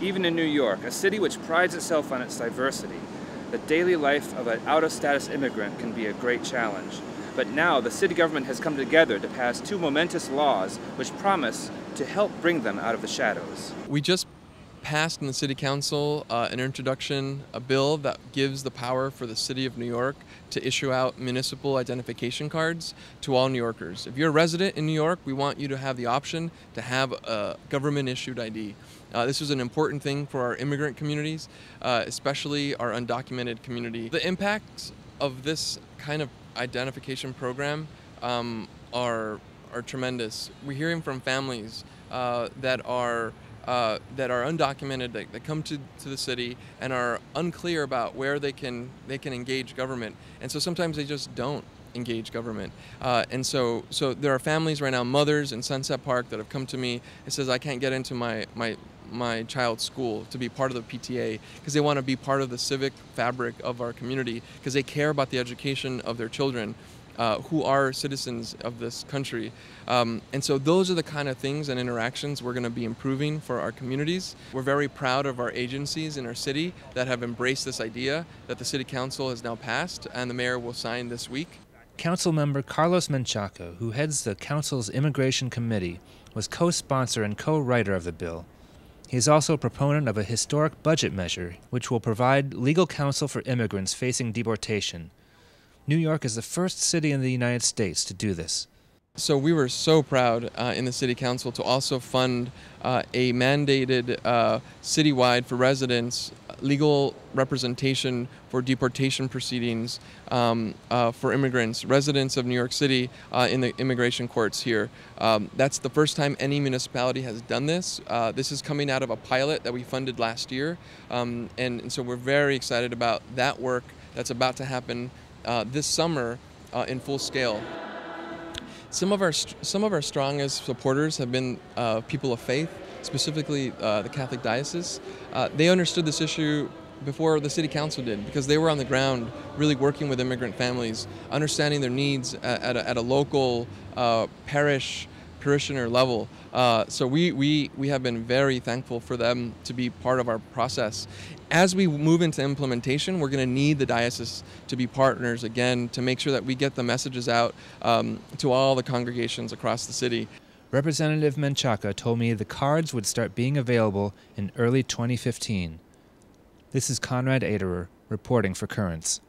Even in New York, a city which prides itself on its diversity, the daily life of an out-of-status immigrant can be a great challenge. But now the city government has come together to pass two momentous laws which promise to help bring them out of the shadows. We just passed in the City Council a bill that gives the power for the City of New York to issue out municipal identification cards to all New Yorkers. If you're a resident in New York, we want you to have the option to have a government-issued ID. This is an important thing for our immigrant communities, especially our undocumented community. The impacts of this kind of identification program are tremendous. We're hearing from families that are undocumented, that come to the city and are unclear about where they can engage government, and so sometimes they just don't engage government. And so there are families right now, mothers in Sunset Park, that have come to me and says, I can't get into my child's school to be part of the PTA because they want to be part of the civic fabric of our community, because they care about the education of their children, who are citizens of this country. And so those are the kind of things and interactions we're going to be improving for our communities. We're very proud of our agencies in our city that have embraced this idea that the City Council has now passed and the mayor will sign this week. Councilmember Carlos Menchaca, who heads the Council's Immigration Committee, was co-sponsor and co-writer of the bill. He is also a proponent of a historic budget measure which will provide legal counsel for immigrants facing deportation. New York is the first city in the United States to do this. So we were so proud in the City Council to also fund a mandated citywide for residents legal representation for deportation proceedings for immigrants, residents of New York City in the immigration courts here. That's the first time any municipality has done this. This is coming out of a pilot that we funded last year, and so we're very excited about that work that's about to happen this summer in full scale. Some of our strongest supporters have been people of faith, specifically the Catholic Diocese. They understood this issue before the City Council did, because they were on the ground really working with immigrant families, understanding their needs at a local parishioner level. So we have been very thankful for them to be part of our process. As we move into implementation, we're going to need the diocese to be partners again to make sure that we get the messages out to all the congregations across the city. Representative Menchaca told me the cards would start being available in early 2015. This is Konrad Aderer reporting for Currents.